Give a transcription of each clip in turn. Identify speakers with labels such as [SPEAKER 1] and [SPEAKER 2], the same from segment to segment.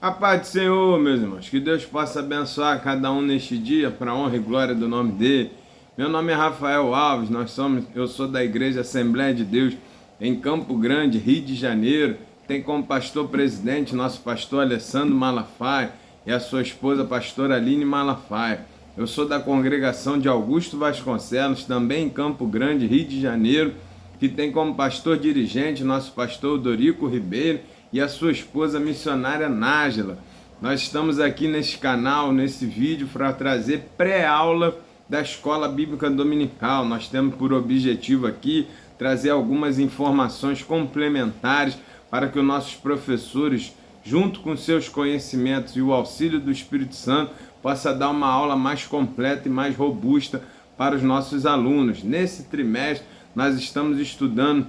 [SPEAKER 1] A paz do Senhor, meus irmãos, que Deus possa abençoar cada um neste dia, para a honra e glória do nome dele. Meu nome é Rafael Alves, eu sou da Igreja Assembleia de Deus em Campo Grande, Rio de Janeiro. Tem como pastor presidente nosso pastor Alessandro Malafaia e a sua esposa pastora Aline Malafaia. Eu sou da congregação de Augusto Vasconcelos, também em Campo Grande, Rio de Janeiro, que tem como pastor dirigente nosso pastor Dorico Ribeiro e a sua esposa missionária Nájila. Nós estamos aqui nesse canal, nesse vídeo, para trazer pré-aula da Escola Bíblica Dominical. Nós temos por objetivo aqui trazer algumas informações complementares para que os nossos professores, junto com seus conhecimentos e o auxílio do Espírito Santo, possa dar uma aula mais completa e mais robusta para os nossos alunos. Nesse trimestre, nós estamos estudando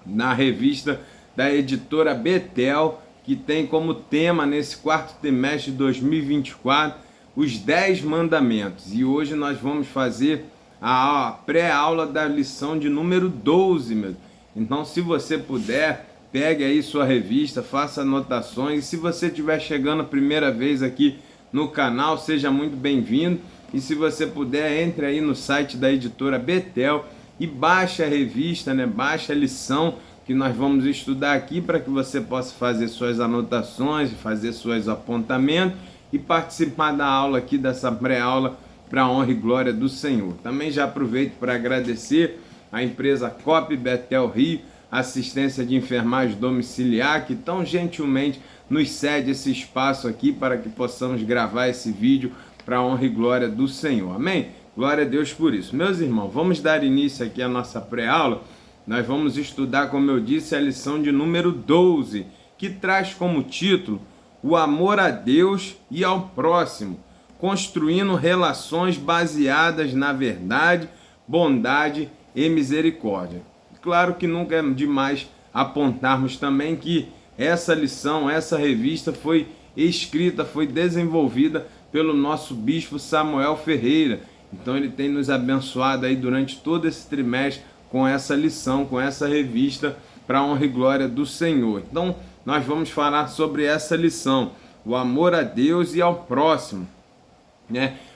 [SPEAKER 1] na revista da editora Betel, que tem como tema nesse quarto trimestre de 2024 os 10 mandamentos. E hoje nós vamos fazer a pré-aula da lição de número 12, meu. Então, se você puder, pegue aí sua revista, faça anotações. E se você estiver chegando a primeira vez aqui no canal, seja muito bem-vindo. E se você puder, entre aí no site da editora Betel e baixe a revista, baixe a lição que nós vamos estudar aqui, para que você possa fazer suas anotações, fazer seus apontamentos e participar da aula aqui, dessa pré-aula, para a honra e glória do Senhor. Também já aproveito para agradecer a empresa COP Betel Rio, assistência de enfermagem domiciliar, que tão gentilmente nos cede esse espaço aqui para que possamos gravar esse vídeo para a honra e glória do Senhor. Amém? Glória a Deus por isso. Meus irmãos, vamos dar início aqui à nossa pré-aula. Nós vamos estudar, como eu disse, a lição de número 12, que traz como título o amor a Deus e ao próximo, construindo relações baseadas na verdade, bondade e misericórdia. Claro que nunca é demais apontarmos também que essa lição, essa revista foi escrita, foi desenvolvida pelo nosso bispo Samuel Ferreira. Então ele tem nos abençoado aí durante todo esse trimestre com essa lição, com essa revista, para a honra e glória do Senhor. Então, nós vamos falar sobre essa lição, o amor a Deus e ao próximo,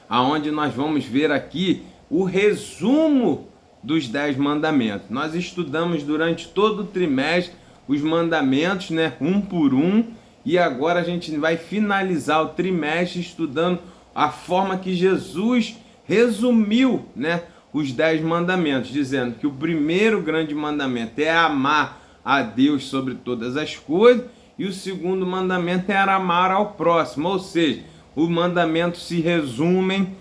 [SPEAKER 1] aonde nós vamos ver aqui o resumo dos 10 mandamentos. Nós estudamos durante todo o trimestre os mandamentos, um por um, e agora a gente vai finalizar o trimestre estudando a forma que Jesus resumiu, os 10 mandamentos, dizendo que o primeiro grande mandamento é amar a Deus sobre todas as coisas, e o segundo mandamento é amar ao próximo. Ou seja, os mandamentos se resumem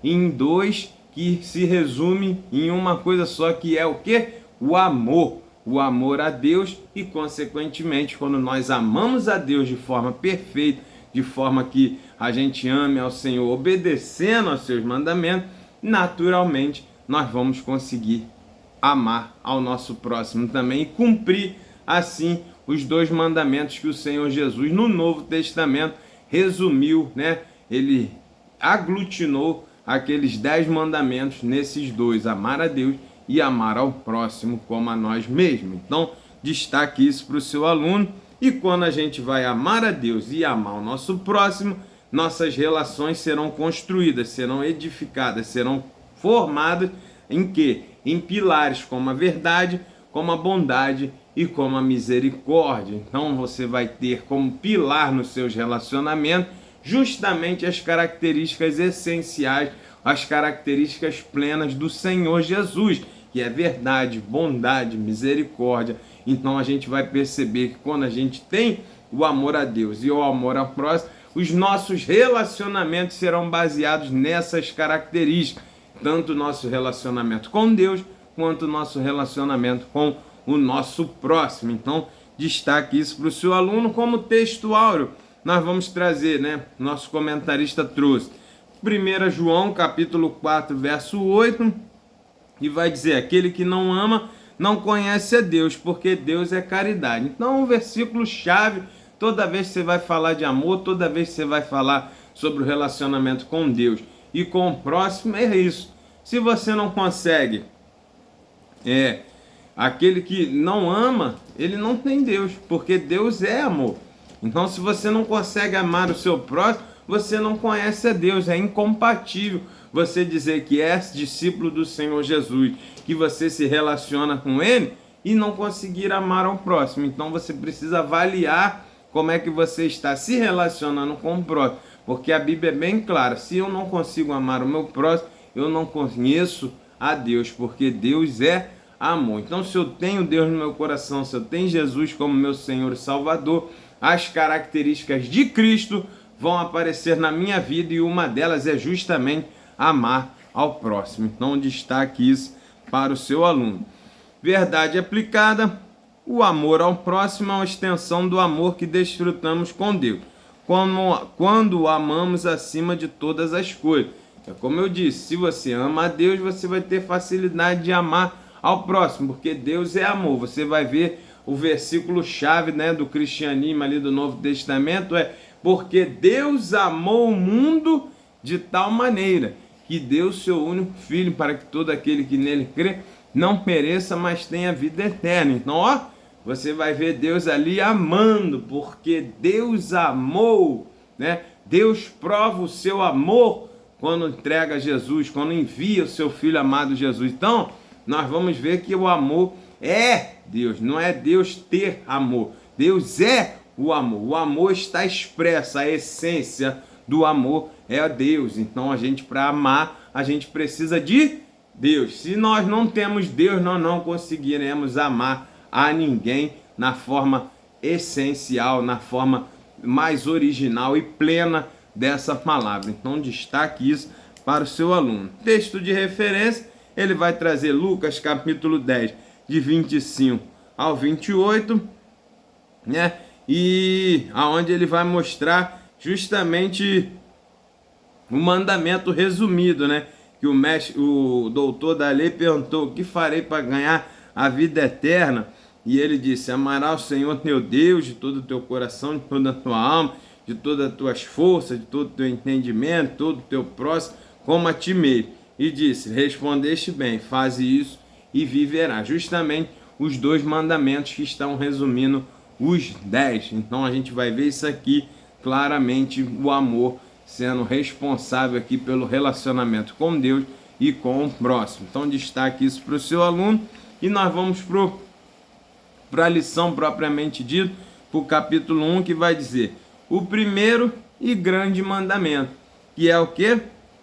[SPEAKER 1] em dois, que se resume em uma coisa só, que é o quê? O amor. O amor a Deus, e consequentemente, quando nós amamos a Deus de forma perfeita, de forma que a gente ame ao Senhor, obedecendo aos seus mandamentos, naturalmente nós vamos conseguir amar ao nosso próximo também e cumprir assim os 2 mandamentos que o Senhor Jesus no Novo Testamento resumiu, ele aglutinou aqueles 10 mandamentos nesses 2, amar a Deus e amar ao próximo como a nós mesmos. Então, destaque isso para o seu aluno, e quando a gente vai amar a Deus e amar o nosso próximo, nossas relações serão construídas, serão edificadas, serão formadas em quê? Em pilares como a verdade, como a bondade e como a misericórdia. Então você vai ter como pilar nos seus relacionamentos justamente as características essenciais, as características plenas do Senhor Jesus, que é verdade, bondade, misericórdia. Então a gente vai perceber que quando a gente tem o amor a Deus e o amor ao próximo, os nossos relacionamentos serão baseados nessas características, tanto o nosso relacionamento com Deus, quanto o nosso relacionamento com o nosso próximo. Então, destaque isso para o seu aluno. Como texto áureo, nós vamos trazer, nosso comentarista trouxe 1 João, capítulo 4, verso 8, e vai dizer: aquele que não ama, não conhece a Deus, porque Deus é caridade. Então, um versículo chave. Toda vez que você vai falar de amor, toda vez que você vai falar sobre o relacionamento com Deus e com o próximo, é isso. Se você não consegue, aquele que não ama, ele não tem Deus, porque Deus é amor. Então, se você não consegue amar o seu próximo, você não conhece a Deus. É incompatível você dizer que é discípulo do Senhor Jesus, que você se relaciona com Ele e não conseguir amar ao próximo. Então, você precisa avaliar como é que você está se relacionando com o próximo. Porque a Bíblia é bem clara: se eu não consigo amar o meu próximo, eu não conheço a Deus, porque Deus é amor. Então, se eu tenho Deus no meu coração, se eu tenho Jesus como meu Senhor e Salvador, as características de Cristo vão aparecer na minha vida, e uma delas é justamente amar ao próximo. Então, destaque isso para o seu aluno. Verdade aplicada: o amor ao próximo é uma extensão do amor que desfrutamos com Deus, quando o amamos acima de todas as coisas. É como eu disse, se você ama a Deus, você vai ter facilidade de amar ao próximo, porque Deus é amor. Você vai ver o versículo chave, né, do cristianismo ali do Novo Testamento, porque Deus amou o mundo de tal maneira que deu o seu único filho, para que todo aquele que nele crê não pereça, mas tenha vida eterna. Então, você vai ver Deus ali amando, porque Deus amou, né? Deus prova o seu amor quando entrega Jesus, quando envia o seu Filho amado Jesus. Então, nós vamos ver que o amor é Deus, não é Deus ter amor. Deus é o amor. O amor está expresso, a essência do amor é Deus. Então, para amar, a gente precisa de Deus. Se nós não temos Deus, nós não conseguiremos amar a ninguém na forma essencial, na forma mais original e plena dessa palavra. Então, destaque isso para o seu aluno. Texto de referência, ele vai trazer Lucas capítulo 10, de 25 ao 28, né? E aonde ele vai mostrar justamente o mandamento resumido, né? Que o doutor da lei perguntou: o que farei para ganhar a vida eterna? E ele disse: amarás o Senhor teu Deus de todo o teu coração, de toda a tua alma, de todas as tuas forças, de todo o teu entendimento, todo o teu próximo, como a ti mesmo. E disse: respondeste bem, faze isso e viverá. Justamente os 2 mandamentos que estão resumindo os 10. Então a gente vai ver isso aqui claramente, o amor sendo responsável aqui pelo relacionamento com Deus e com o próximo. Então destaque isso para o seu aluno, e nós vamos para a lição propriamente dita, para o capítulo 1, que vai dizer o primeiro e grande mandamento, que é o que?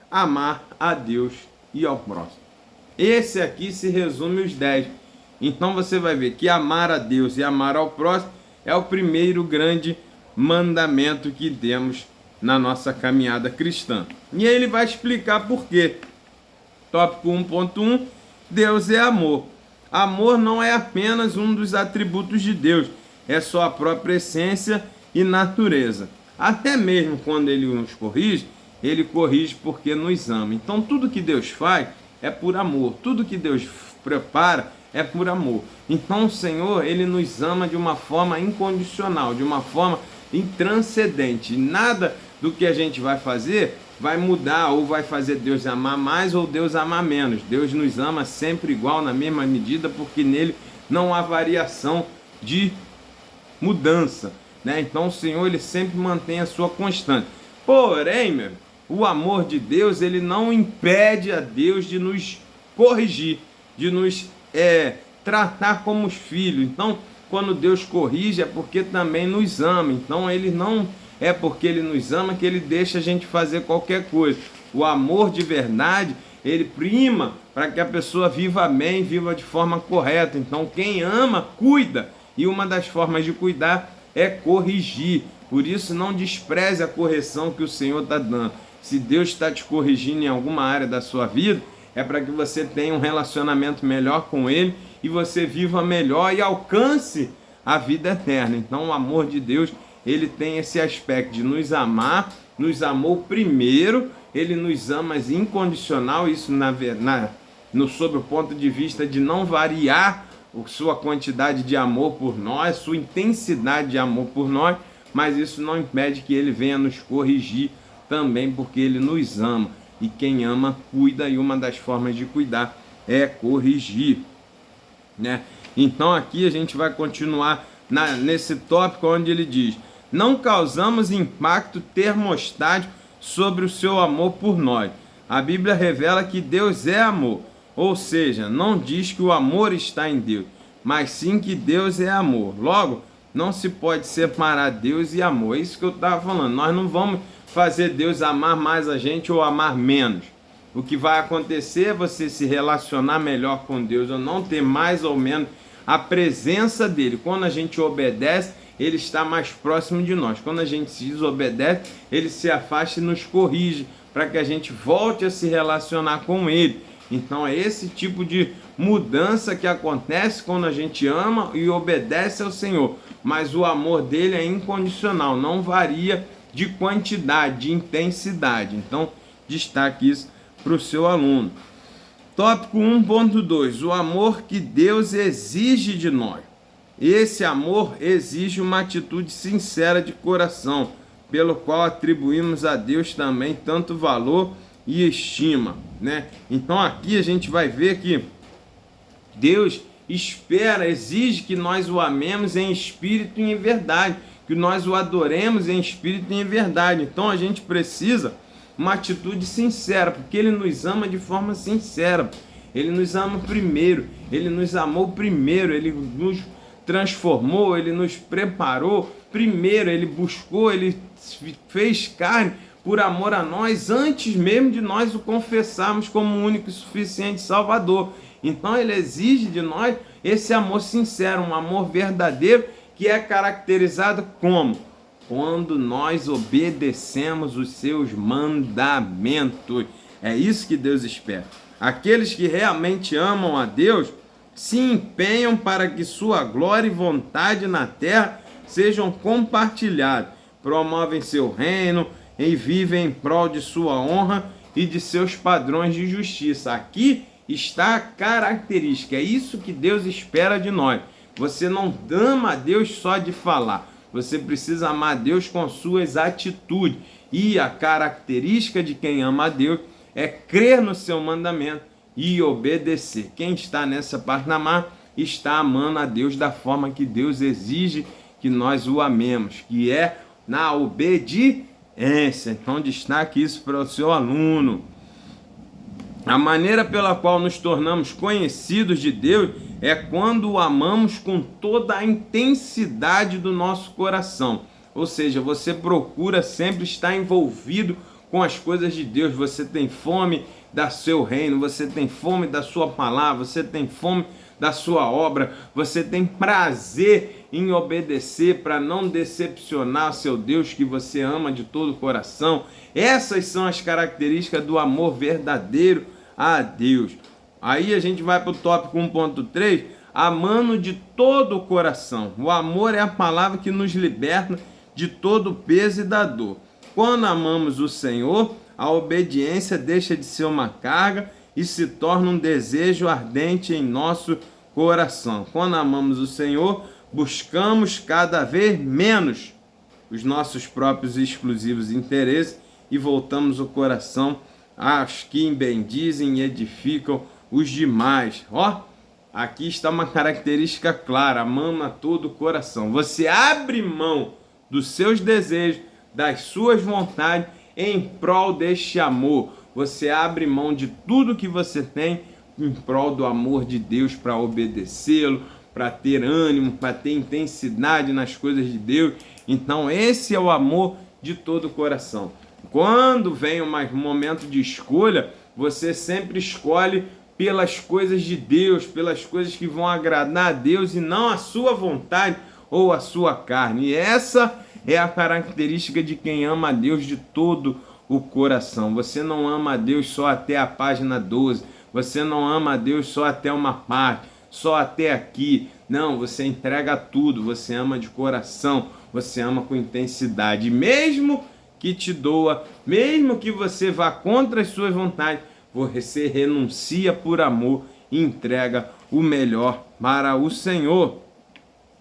[SPEAKER 1] Amar a Deus e ao próximo. Esse aqui se resume os 10. Então você vai ver que amar a Deus e amar ao próximo é o primeiro grande mandamento que temos na nossa caminhada cristã. E aí ele vai explicar por quê. Tópico 1.1: Deus é amor. Amor não é apenas um dos atributos de Deus, é só a própria essência e natureza. Até mesmo quando ele nos corrige, ele corrige porque nos ama. Então tudo que Deus faz é por amor, tudo que Deus prepara é por amor. Então o Senhor, ele nos ama de uma forma incondicional, de uma forma intranscendente. Nada do que a gente vai fazer vai mudar ou vai fazer Deus amar mais ou Deus amar menos. Deus nos ama sempre igual, na mesma medida, porque nele não há variação de mudança, né? Então o Senhor, ele sempre mantém a sua constante. Porém, o amor de Deus, ele não impede a Deus de nos corrigir, de nos tratar como os filhos. Então, quando Deus corrige, é porque também nos ama. Então, ele não é porque ele nos ama que ele deixa a gente fazer qualquer coisa. O amor de verdade, ele prima para que a pessoa viva bem, viva de forma correta. Então, quem ama, cuida. E uma das formas de cuidar é corrigir. Por isso, não despreze a correção que o Senhor está dando. Se Deus está te corrigindo em alguma área da sua vida, é para que você tenha um relacionamento melhor com Ele e você viva melhor e alcance a vida eterna. Então, o amor de Deus, ele tem esse aspecto de nos amar, nos amou primeiro, ele nos ama incondicional, isso sob o ponto de vista de não variar a sua quantidade de amor por nós, sua intensidade de amor por nós, mas isso não impede que ele venha nos corrigir também, porque ele nos ama. E quem ama, cuida, e uma das formas de cuidar é corrigir, né? Então aqui a gente vai continuar nesse tópico onde ele diz: não causamos impacto termostático sobre o seu amor por nós. A Bíblia revela que Deus é amor, ou seja, não diz que o amor está em Deus, mas sim que Deus é amor. Logo, não se pode separar Deus e amor. É isso que eu estava falando. Nós não vamos fazer Deus amar mais a gente ou amar menos. O que vai acontecer é você se relacionar melhor com Deus ou não, ter mais ou menos a presença dele. Quando a gente obedece, ele está mais próximo de nós. Quando a gente se desobedece, ele se afasta e nos corrige para que a gente volte a se relacionar com ele. Então é esse tipo de mudança que acontece quando a gente ama e obedece ao Senhor. Mas o amor dele é incondicional, não varia de quantidade, de intensidade. Então destaque isso para o seu aluno. Tópico 1.2, o amor que Deus exige de nós. Esse amor exige uma atitude sincera de coração, pelo qual atribuímos a Deus também tanto valor e estima, né? Então aqui a gente vai ver que Deus espera, exige que nós o amemos em espírito e em verdade, que nós o adoremos em espírito e em verdade. Então a gente precisa uma atitude sincera, porque ele nos ama de forma sincera. Ele nos ama primeiro, ele nos amou primeiro, ele nos transformou, ele nos preparou primeiro, ele buscou, ele fez carne por amor a nós, antes mesmo de nós o confessarmos como único e suficiente Salvador. Então ele exige de nós esse amor sincero, um amor verdadeiro, que é caracterizado como? Quando nós obedecemos os seus mandamentos. É isso que Deus espera. Aqueles que realmente amam a Deus se empenham para que sua glória e vontade na terra sejam compartilhadas, promovem seu reino e vivem em prol de sua honra e de seus padrões de justiça. Aqui está a característica, é isso que Deus espera de nós. Você não ama a Deus só de falar, você precisa amar a Deus com suas atitudes. E a característica de quem ama a Deus é crer no seu mandamento e obedecer. Quem está nessa parte da amar está amando a Deus da forma que Deus exige que nós o amemos, que é na obediência. Então destaque isso para o seu aluno. A maneira pela qual nos tornamos conhecidos de Deus é quando o amamos com toda a intensidade do nosso coração. Ou seja, você procura sempre estar envolvido com as coisas de Deus. Você tem fome do seu reino, você tem fome da sua palavra, você tem fome da sua obra, você tem prazer em obedecer para não decepcionar seu Deus que você ama de todo o coração. Essas são as características do amor verdadeiro a Deus. Aí a gente vai para o tópico 1.3, amando de todo o coração. O amor é a palavra que nos liberta de todo o peso e da dor. Quando amamos o Senhor, a obediência deixa de ser uma carga e se torna um desejo ardente em nosso coração. Quando amamos o Senhor, buscamos cada vez menos os nossos próprios exclusivos interesses e voltamos o coração aos que bendizem e edificam os demais. Aqui está uma característica clara, amando a todo o coração. Você abre mão dos seus desejos, das suas vontades em prol deste amor. Você abre mão de tudo que você tem em prol do amor de Deus, para obedecê-lo, para ter ânimo, para ter intensidade nas coisas de Deus. Então esse é o amor de todo o coração. Quando vem um momento de escolha, você sempre escolhe pelas coisas de Deus, pelas coisas que vão agradar a Deus e não a sua vontade ou a sua carne. E essa é a característica de quem ama a Deus de todo o coração. Você não ama a Deus só até a página 12, você não ama a Deus só até uma parte, só até aqui. Não, você entrega tudo, você ama de coração, você ama com intensidade. Mesmo que te doa, mesmo que você vá contra as suas vontades, você renuncia por amor e entrega o melhor para o Senhor.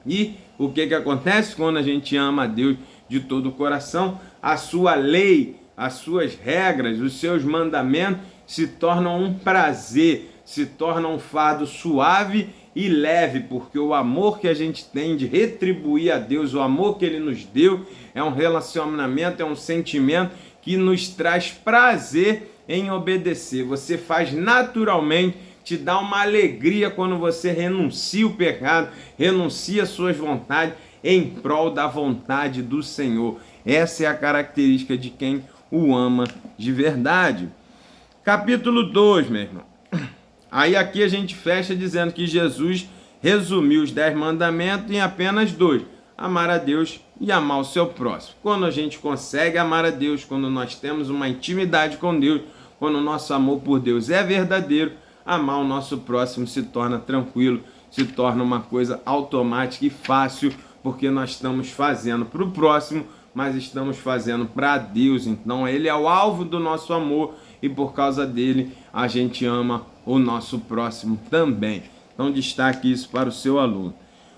[SPEAKER 1] E o que acontece quando a gente ama a Deus de todo o coração? A sua lei, as suas regras, os seus mandamentos se tornam um prazer, se tornam um fardo suave e leve, porque o amor que a gente tem de retribuir a Deus, o amor que Ele nos deu, é um relacionamento, é um sentimento que nos traz prazer em obedecer. Você faz naturalmente, te dá uma alegria quando você renuncia o pecado, renuncia as suas vontades em prol da vontade do Senhor. Essa é a característica de quem o ama de verdade. Capítulo 2, meu irmão. Aí aqui a gente fecha dizendo que Jesus resumiu os 10 mandamentos em apenas 2. Amar a Deus e amar o seu próximo. Quando a gente consegue amar a Deus, quando nós temos uma intimidade com Deus, quando o nosso amor por Deus é verdadeiro, amar o nosso próximo se torna tranquilo, se torna uma coisa automática e fácil, porque nós estamos fazendo para o próximo, mas estamos fazendo para Deus. Então Ele é o alvo do nosso amor e por causa dele a gente ama o nosso próximo também. Então destaque isso para o seu aluno.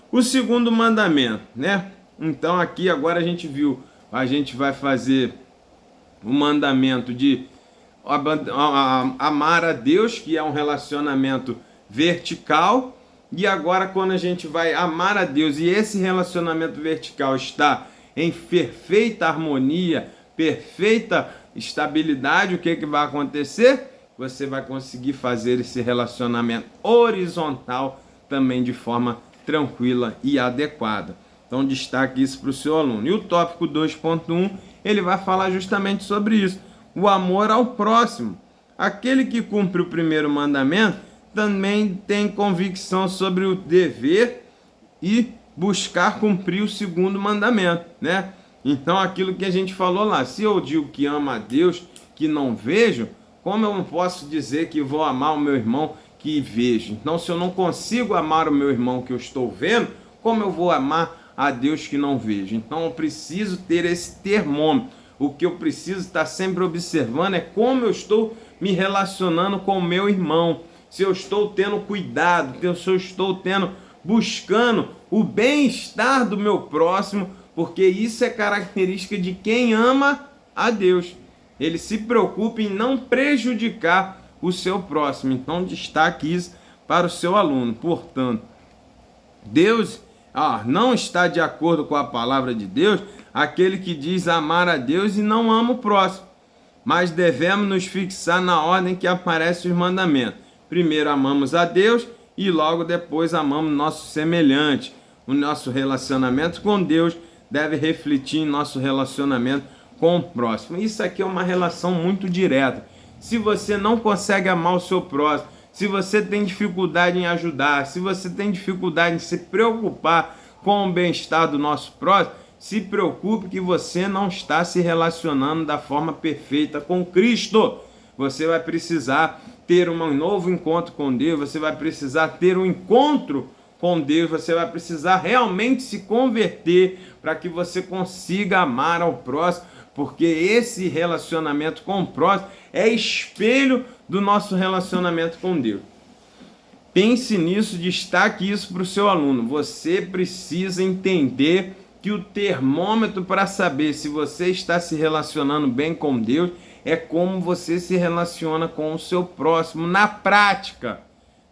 [SPEAKER 1] O segundo mandamento, né? Então aqui agora a gente viu, a gente vai fazer o mandamento de amar a Deus, que é um relacionamento vertical, e agora quando a gente vai amar a Deus e esse relacionamento vertical está em perfeita harmonia, perfeita estabilidade, o que vai acontecer? Você vai conseguir fazer esse relacionamento horizontal também de forma tranquila e adequada. Então destaque isso para o seu aluno. E o tópico 2.1, ele vai falar justamente sobre isso. O amor ao próximo. Aquele que cumpre o primeiro mandamento também tem convicção sobre o dever e buscar cumprir o segundo mandamento, né? Então aquilo que a gente falou lá, se eu digo que amo a Deus, que não vejo, como eu não posso dizer que vou amar o meu irmão que vejo? Então se eu não consigo amar o meu irmão que eu estou vendo, como eu vou amar a Deus que não vejo? Então eu preciso ter esse termômetro. O que eu preciso estar sempre observando é como eu estou me relacionando com o meu irmão. Se eu estou tendo cuidado, se eu estou buscando o bem-estar do meu próximo, porque isso é característica de quem ama a Deus. Ele se preocupa em não prejudicar o seu próximo. Então destaque isso para o seu aluno. Portanto, Deus não está de acordo com a palavra de Deus aquele que diz amar a Deus e não ama o próximo. Mas devemos nos fixar na ordem que aparece os mandamentos. Primeiro amamos a Deus e logo depois amamos nosso semelhante. O nosso relacionamento com Deus deve refletir em nosso relacionamento com o próximo. Isso aqui é uma relação muito direta. Se você não consegue amar o seu próximo, se você tem dificuldade em ajudar, se você tem dificuldade em se preocupar com o bem-estar do nosso próximo, se preocupe que você não está se relacionando da forma perfeita com Cristo. Você vai precisar ter um novo encontro com Deus, você vai precisar ter um encontro com Deus, você vai precisar realmente se converter para que você consiga amar ao próximo, porque esse relacionamento com o próximo é espelho do nosso relacionamento com Deus. Pense nisso, destaque isso para o seu aluno. Você precisa entender que o termômetro para saber se você está se relacionando bem com Deus é como você se relaciona com o seu próximo na prática.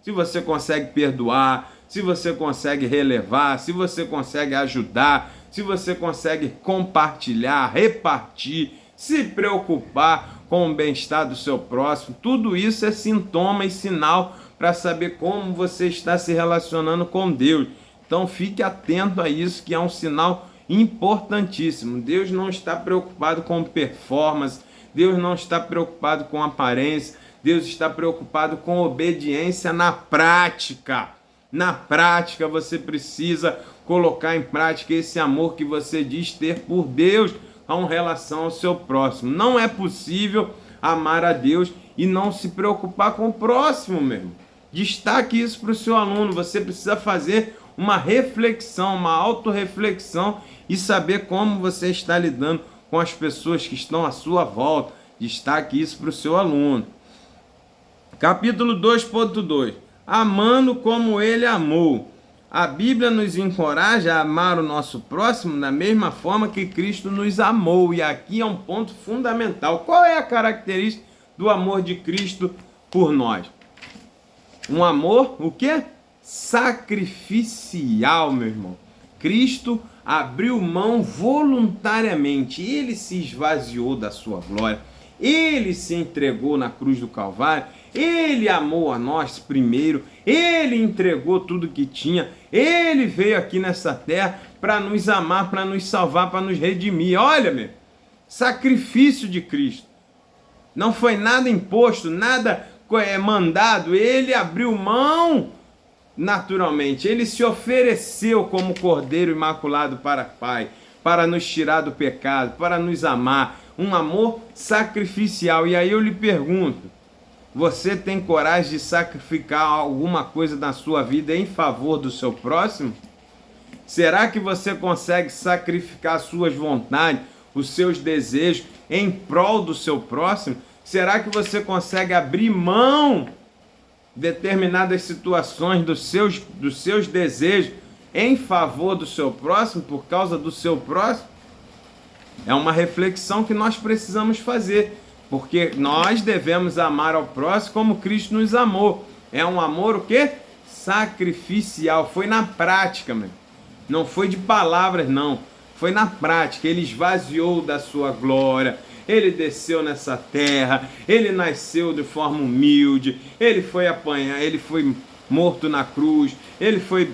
[SPEAKER 1] Se você consegue perdoar, se você consegue relevar, se você consegue ajudar, se você consegue compartilhar, repartir, se preocupar com o bem-estar do seu próximo, tudo isso é sintoma e sinal para saber como você está se relacionando com Deus. Então fique atento a isso, que é um sinal importantíssimo. Deus não está preocupado com performance, Deus não está preocupado com aparência, Deus está preocupado com obediência na prática. Na prática você precisa colocar em prática esse amor que você diz ter por Deus em relação ao seu próximo. Não é possível amar a Deus e não se preocupar com o próximo mesmo. Destaque isso para o seu aluno. Você precisa fazer uma reflexão, uma autorreflexão e saber como você está lidando com as pessoas que estão à sua volta. Destaque isso para o seu aluno. Capítulo 2.2. Amando como ele amou. A Bíblia nos encoraja a amar o nosso próximo da mesma forma que Cristo nos amou. E aqui é um ponto fundamental. Qual é a característica do amor de Cristo por nós? Um amor, o quê? sacrificial, meu irmão. Cristo abriu mão voluntariamente, ele se esvaziou da sua glória, ele se entregou na cruz do Calvário, ele amou a nós primeiro, ele entregou tudo que tinha, ele veio aqui nessa terra para nos amar, para nos salvar, para nos redimir. Olha, meu, sacrifício de Cristo. Não foi nada imposto, nada mandado, ele abriu mão naturalmente, ele se ofereceu como Cordeiro Imaculado para o Pai, para nos tirar do pecado, para nos amar, um amor sacrificial. E aí eu lhe pergunto, você tem coragem de sacrificar alguma coisa na sua vida em favor do seu próximo? Será que você consegue sacrificar suas vontades, os seus desejos em prol do seu próximo? Será que você consegue abrir mão determinadas situações dos seus desejos em favor do seu próximo, por causa do seu próximo? É uma reflexão que nós precisamos fazer, porque nós devemos amar ao próximo como Cristo nos amou. É um amor o quê? Sacrificial. Foi na prática, meu. Não foi de palavras, não. Foi na prática. Ele esvaziou da sua glória. Ele desceu nessa terra, ele nasceu de forma humilde, ele foi apanhar, ele foi morto na cruz, ele foi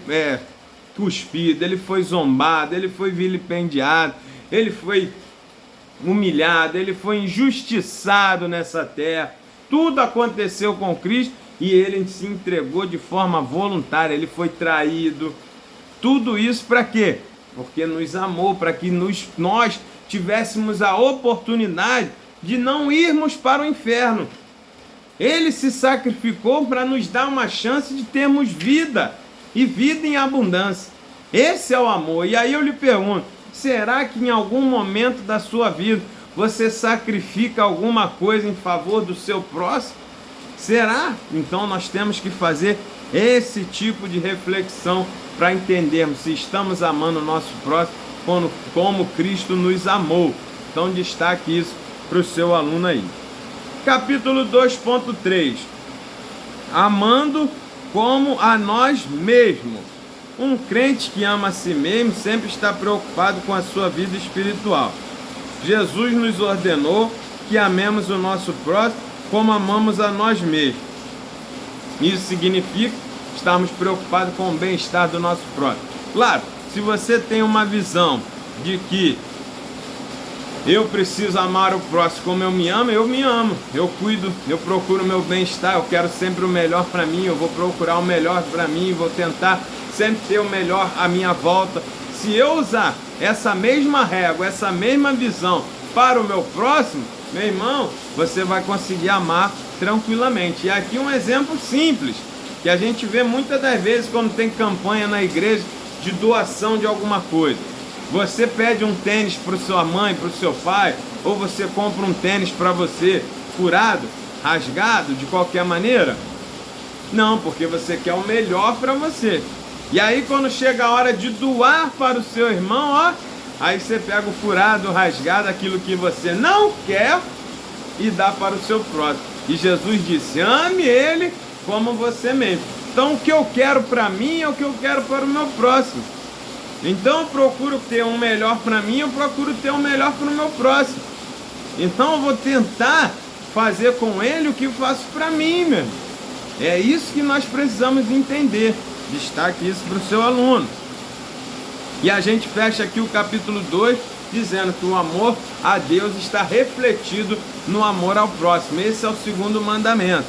[SPEAKER 1] cuspido, ele foi zombado, ele foi vilipendiado, ele foi humilhado, ele foi injustiçado nessa terra. Tudo aconteceu com Cristo e ele se entregou de forma voluntária, ele foi traído. Tudo isso para quê? Porque nos amou, para que nós tivéssemos a oportunidade de não irmos para o inferno. Ele se sacrificou para nos dar uma chance de termos vida, e vida em abundância. Esse é o amor. E aí eu lhe pergunto, será que em algum momento da sua vida você sacrifica alguma coisa em favor do seu próximo? Será? Então nós temos que fazer esse tipo de reflexão para entendermos se estamos amando o nosso próximo como Cristo nos amou. Então destaque isso para o seu aluno aí. Capítulo 2.3. Amando como a nós mesmos. Um crente que ama a si mesmo sempre está preocupado com a sua vida espiritual. Jesus nos ordenou que amemos o nosso próximo como amamos a nós mesmos. Isso significa estarmos preocupados com o bem-estar do nosso próximo. Claro, se você tem uma visão de que eu preciso amar o próximo como eu me amo, eu cuido, eu procuro o meu bem-estar, eu quero sempre o melhor para mim, eu vou procurar o melhor para mim, vou tentar sempre ter o melhor à minha volta. Se eu usar essa mesma régua, essa mesma visão para o meu próximo, meu irmão, você vai conseguir amar tranquilamente. E aqui um exemplo simples, que a gente vê muitas das vezes quando tem campanha na igreja de doação de alguma coisa. Você pede um tênis para sua mãe, para o seu pai, ou você compra um tênis para você furado, rasgado, de qualquer maneira? Não, porque você quer o melhor para você. E aí quando chega a hora de doar para o seu irmão, ó, aí você pega o furado, o rasgado, aquilo que você não quer e dá para o seu próximo. E Jesus disse, ame ele como você mesmo. Então o que eu quero para mim é o que eu quero para o meu próximo. Então eu procuro ter um melhor para mim, eu procuro ter um melhor para o meu próximo. Então eu vou tentar fazer com ele o que eu faço para mim, meu. É isso que nós precisamos entender. Destaque isso para o seu aluno. E a gente fecha aqui o capítulo 2 dizendo que o amor a Deus está refletido no amor ao próximo. Esse é o segundo mandamento.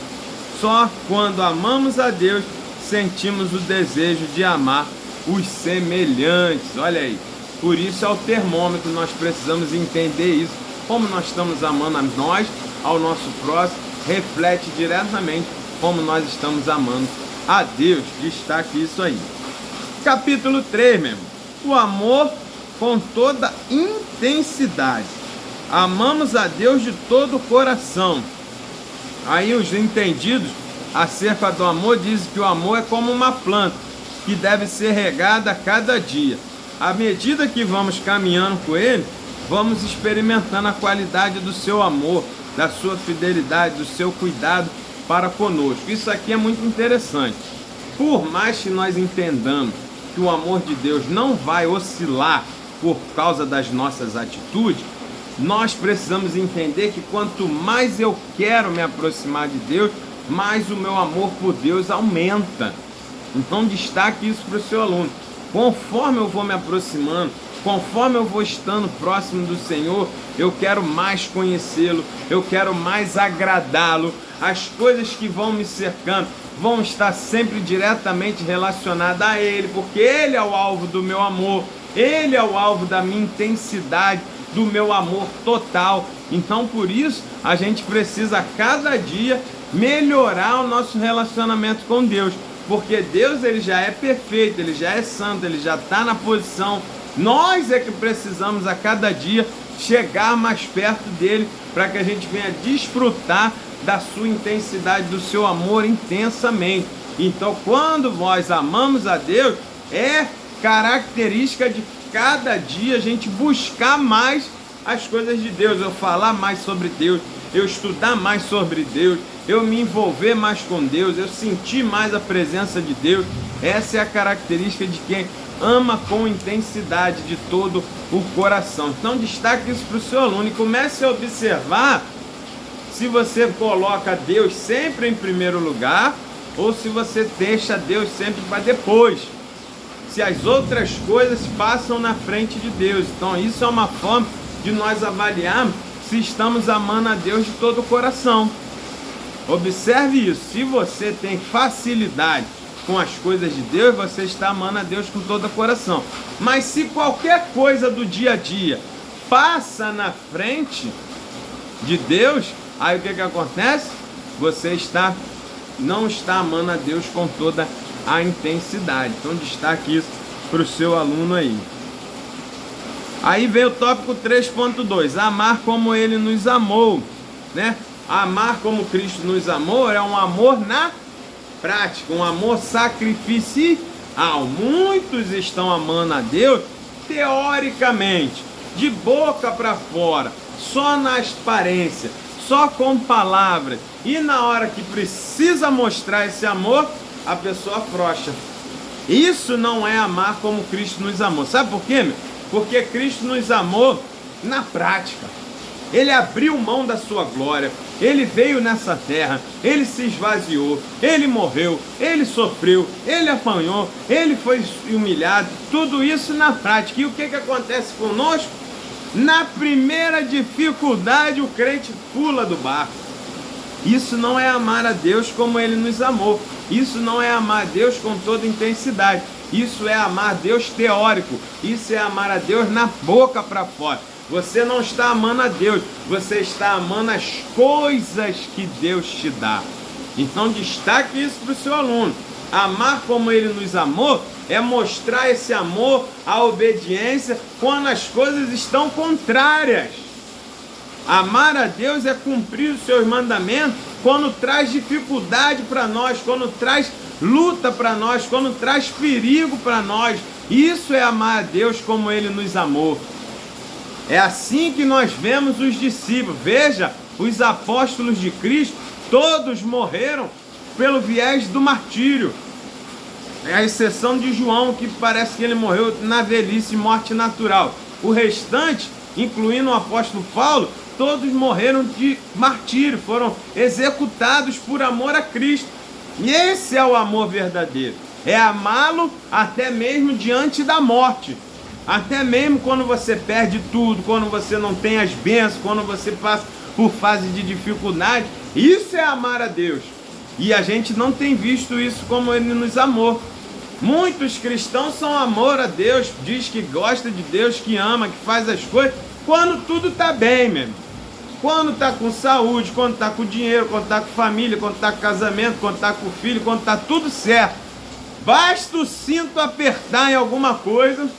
[SPEAKER 1] Só quando amamos a Deus sentimos o desejo de amar os semelhantes. Olha aí. Por isso é o termômetro, nós precisamos entender isso. Como nós estamos amando a nós, ao nosso próximo, reflete diretamente como nós estamos amando a Deus. Destaque isso aí. Capítulo 3, meu irmão. O amor com toda intensidade. Amamos a Deus de todo o coração. Aí os entendidos acerca do amor dizem que o amor é como uma planta que deve ser regada a cada dia. À medida que vamos caminhando com ele, vamos experimentando a qualidade do seu amor, da sua fidelidade, do seu cuidado para conosco. Isso aqui é muito interessante. Por mais que nós entendamos que o amor de Deus não vai oscilar por causa das nossas atitudes, nós precisamos entender que quanto mais eu quero me aproximar de Deus, mais o meu amor por Deus aumenta. Então destaque isso para o seu aluno. Conforme eu vou me aproximando, conforme eu vou estando próximo do Senhor, eu quero mais conhecê-lo, eu quero mais agradá-lo. As coisas que vão me cercando vão estar sempre diretamente relacionadas a Ele, porque Ele é o alvo do meu amor, Ele é o alvo da minha intensidade, do meu amor total. Então por isso a gente precisa a cada dia melhorar o nosso relacionamento com Deus, porque Deus ele já é perfeito, ele já é santo, ele já está na posição. Nós é que precisamos a cada dia chegar mais perto dele para que a gente venha desfrutar da sua intensidade, do seu amor intensamente. Então quando nós amamos a Deus, é característica de cada dia a gente buscar mais as coisas de Deus, eu falar mais sobre Deus, eu estudar mais sobre Deus, eu me envolver mais com Deus, eu sentir mais a presença de Deus. Essa é a característica de quem ama com intensidade de todo o coração. Então destaque isso para o seu aluno e comece a observar se você coloca Deus sempre em primeiro lugar ou se você deixa Deus sempre para depois, se as outras coisas passam na frente de Deus. Então isso é uma forma de nós avaliarmos se estamos amando a Deus de todo o coração. Observe isso, se você tem facilidade com as coisas de Deus, você está amando a Deus com todo o coração. Mas se qualquer coisa do dia a dia passa na frente de Deus, aí o que acontece? Você não está amando a Deus com toda a intensidade. Então destaque isso para o seu aluno aí. Aí vem o tópico 3.2, amar como ele nos amou, né? Amar como Cristo nos amou é um amor na prática, um amor sacrificial. Muitos estão amando a Deus teoricamente, de boca para fora, só na aparência, só com palavras, e na hora que precisa mostrar esse amor, a pessoa afrouxa. Isso não é amar como Cristo nos amou. Sabe por quê, meu? Porque Cristo nos amou na prática. Ele abriu mão da sua glória, ele veio nessa terra, ele se esvaziou, ele morreu, ele sofreu, ele apanhou, ele foi humilhado, tudo isso na prática. E o que acontece conosco? Na primeira dificuldade o crente pula do barco. Isso não é amar a Deus como ele nos amou. Isso não é amar a Deus com toda intensidade. Isso é amar a Deus teórico. Isso é amar a Deus na boca para fora. Você não está amando a Deus, você está amando as coisas que Deus te dá. Então destaque isso para o seu aluno. Amar como ele nos amou é mostrar esse amor, a obediência, quando as coisas estão contrárias. Amar a Deus é cumprir os seus mandamentos quando traz dificuldade para nós, quando traz luta para nós, quando traz perigo para nós. Isso é amar a Deus como ele nos amou. É assim que nós vemos os discípulos. Veja, os apóstolos de Cristo, todos morreram pelo viés do martírio. É a exceção de João, que parece que ele morreu na velhice, morte natural. O restante, incluindo o apóstolo Paulo, todos morreram de martírio, foram executados por amor a Cristo. E esse é o amor verdadeiro. É amá-lo até mesmo diante da morte. Até mesmo quando você perde tudo, quando você não tem as bênçãos, quando você passa por fase de dificuldade. Isso é amar a Deus. E a gente não tem visto isso como ele nos amou. Muitos cristãos são amor a Deus, diz que gosta de Deus, que ama, que faz as coisas, quando tudo está bem, meu irmão. Quando está com saúde, quando está com dinheiro, quando está com família, quando está com casamento, quando está com filho, quando está tudo certo. Basta o cinto apertar em alguma coisa,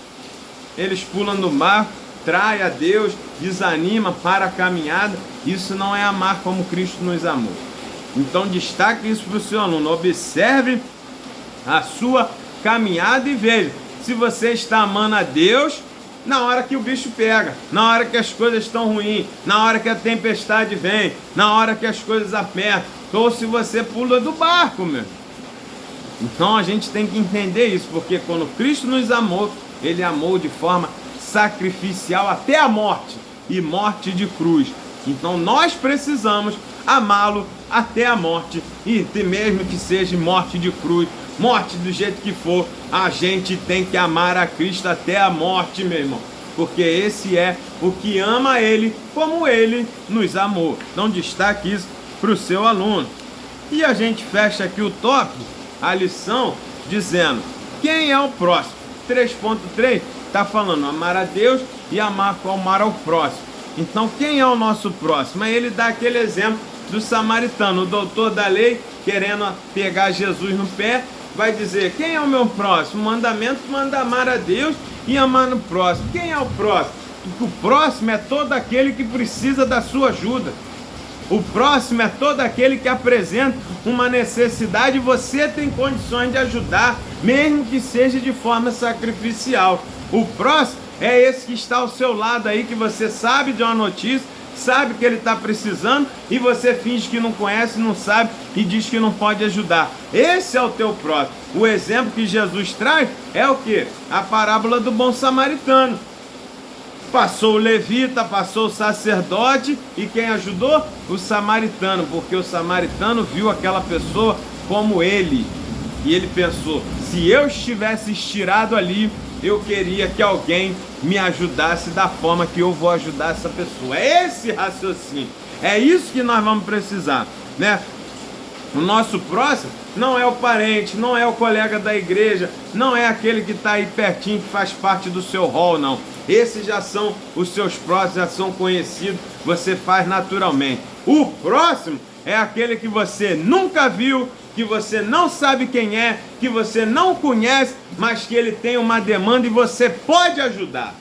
[SPEAKER 1] eles pulam no mar, trai a Deus, desanima para a caminhada. Isso não é amar como Cristo nos amou. Então destaque isso para o seu aluno. Observe a sua caminhada e veja se você está amando a Deus na hora que o bicho pega, na hora que as coisas estão ruins, na hora que a tempestade vem, na hora que as coisas apertam, ou se você pula do barco, meu. Então a gente tem que entender isso, porque quando Cristo nos amou, Ele amou de forma sacrificial até a morte, e morte de cruz. Então nós precisamos amá-lo até a morte, e mesmo que seja morte de cruz, morte do jeito que for, a gente tem que amar a Cristo até a morte, meu irmão, porque esse é o que ama Ele como Ele nos amou. Então destaque isso para o seu aluno. E a gente fecha aqui o tópico, a lição, dizendo: quem é o próximo? 3.3 está falando amar a Deus e amar ao próximo. Então quem é o nosso próximo? Aí ele dá aquele exemplo do samaritano, o doutor da lei, querendo pegar Jesus no pé, vai dizer: quem é o meu próximo? O mandamento manda amar a Deus e amar no próximo. Quem é o próximo? Porque o próximo é todo aquele que precisa da sua ajuda. O próximo é todo aquele que apresenta uma necessidade e você tem condições de ajudar, mesmo que seja de forma sacrificial. O próximo é esse que está ao seu lado aí, que você sabe de uma notícia, sabe que ele está precisando e você finge que não conhece, não sabe e diz que não pode ajudar. Esse é o teu próximo. O exemplo que Jesus traz é o quê? A parábola do bom samaritano. Passou o levita, passou o sacerdote e quem ajudou? O samaritano, porque o samaritano viu aquela pessoa como ele. E ele pensou: se eu estivesse estirado ali, eu queria que alguém me ajudasse da forma que eu vou ajudar essa pessoa. É esse raciocínio. É isso que nós vamos precisar, né? O nosso próximo não é o parente, não é o colega da igreja, não é aquele que está aí pertinho, que faz parte do seu rol, não. Esses já são os seus próximos, já são conhecidos, você faz naturalmente. O próximo é aquele que você nunca viu, que você não sabe quem é, que você não conhece, mas que ele tem uma demanda e você pode ajudar.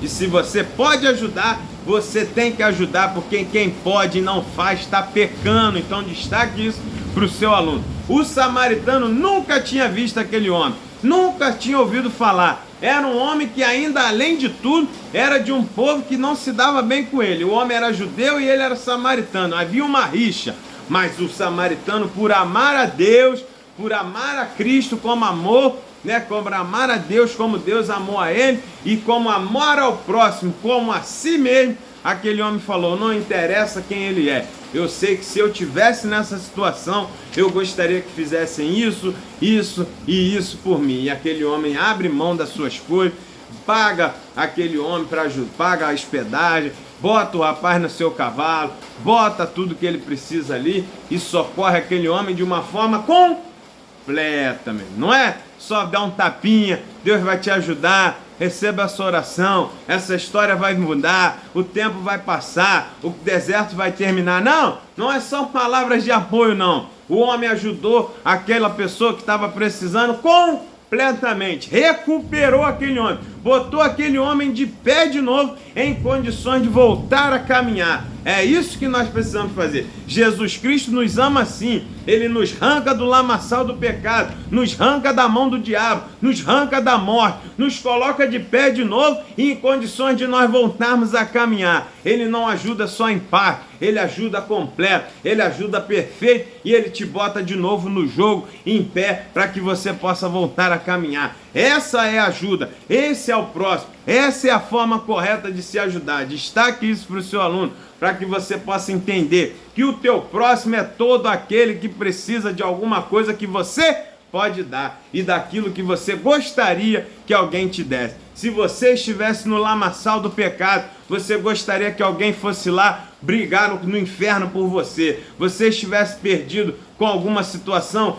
[SPEAKER 1] E se você pode ajudar, você tem que ajudar, porque quem pode e não faz está pecando. Então destaque isso para o seu aluno. O samaritano nunca tinha visto aquele homem, nunca tinha ouvido falar. Era um homem que ainda, além de tudo, era de um povo que não se dava bem com ele. O homem era judeu e ele era samaritano. Havia uma rixa, mas o samaritano, por amar a Deus, por amar a Cristo como amor, né, como amar a Deus como Deus amou a ele, e como amar ao próximo como a si mesmo, aquele homem falou: não interessa quem ele é, eu sei que se eu tivesse nessa situação, eu gostaria que fizessem isso, isso e isso por mim. E aquele homem abre mão das suas coisas, paga aquele homem para ajudar, paga a hospedagem, bota o rapaz no seu cavalo, bota tudo que ele precisa ali e socorre aquele homem de uma forma completa, mesmo. Não é só dar um tapinha, Deus vai te ajudar, receba essa oração, essa história vai mudar, o tempo vai passar, o deserto vai terminar. Não, não é só palavras de apoio, não. O homem ajudou aquela pessoa que estava precisando completamente, recuperou aquele homem, botou aquele homem de pé de novo, em condições de voltar a caminhar. É isso que nós precisamos fazer. Jesus Cristo nos ama assim. Ele nos arranca do lamaçal do pecado, nos arranca da mão do diabo, nos arranca da morte, nos coloca de pé de novo e em condições de nós voltarmos a caminhar. Ele não ajuda só em parte, ele ajuda completo, ele ajuda perfeito e ele te bota de novo no jogo, em pé, para que você possa voltar a caminhar. Essa é a ajuda, esse é o próximo, essa é a forma correta de se ajudar. Destaque isso para o seu aluno, para que você possa entender que o teu próximo é todo aquele que precisa de alguma coisa que você pode dar e daquilo que você gostaria que alguém te desse. Se você estivesse no lamaçal do pecado, você gostaria que alguém fosse lá brigar no inferno por você. Você estivesse perdido com alguma situação,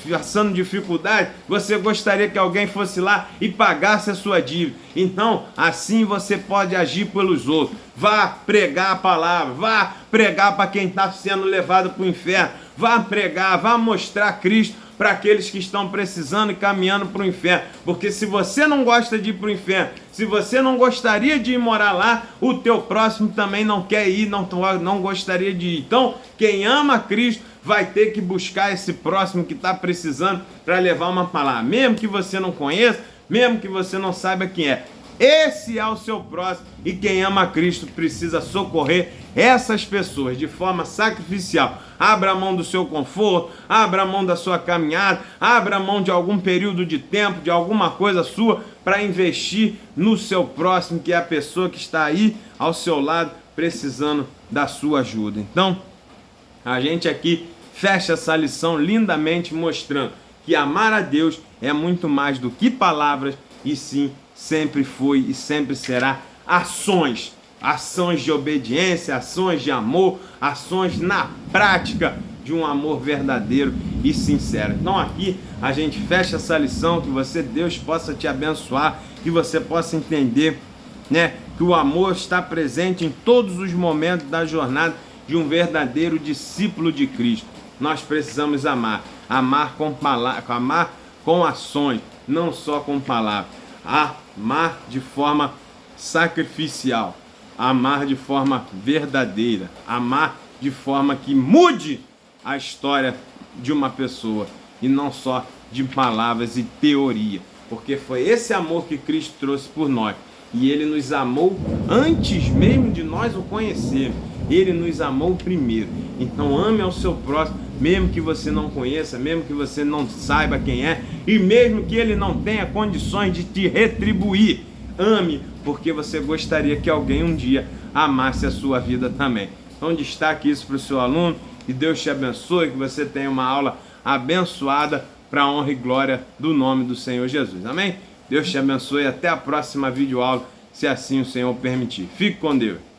[SPEAKER 1] passando dificuldade, você gostaria que alguém fosse lá e pagasse a sua dívida. Então, assim você pode agir pelos outros. Vá pregar a palavra, vá pregar para quem está sendo levado para o inferno, vá pregar, vá mostrar Cristo para aqueles que estão precisando e caminhando para o inferno. Porque se você não gosta de ir para o inferno, se você não gostaria de ir morar lá, o teu próximo também não quer ir, não gostaria de ir. Então, quem ama Cristo vai ter que buscar esse próximo que está precisando para levar uma palavra. Mesmo que você não conheça, mesmo que você não saiba quem é. Esse é o seu próximo, e quem ama Cristo precisa socorrer essas pessoas de forma sacrificial. Abra mão do seu conforto, abra mão da sua caminhada, abra mão de algum período de tempo, de alguma coisa sua, para investir no seu próximo, que é a pessoa que está aí ao seu lado, precisando da sua ajuda. Então, a gente aqui fecha essa lição lindamente mostrando que amar a Deus é muito mais do que palavras, e sim, sempre foi e sempre será ações. Ações de obediência, ações de amor, ações na prática de um amor verdadeiro e sincero. Então aqui a gente fecha essa lição, que Deus possa te abençoar, que você possa entender, né, que o amor está presente em todos os momentos da jornada de um verdadeiro discípulo de Cristo. Nós precisamos amar com palavras, amar com ações, não só com palavras. Amar de forma sacrificial, amar de forma verdadeira, amar de forma que mude a história de uma pessoa, e não só de palavras e teoria, porque foi esse amor que Cristo trouxe por nós, e Ele nos amou antes mesmo de nós o conhecermos. Ele nos amou primeiro. Então ame ao seu próximo, mesmo que você não conheça, mesmo que você não saiba quem é, e mesmo que ele não tenha condições de te retribuir. Ame, porque você gostaria que alguém um dia amasse a sua vida também. Então destaque isso para o seu aluno, e Deus te abençoe, que você tenha uma aula abençoada para a honra e glória do nome do Senhor Jesus. Amém? Deus te abençoe, até a próxima videoaula, se assim o Senhor permitir. Fique com Deus.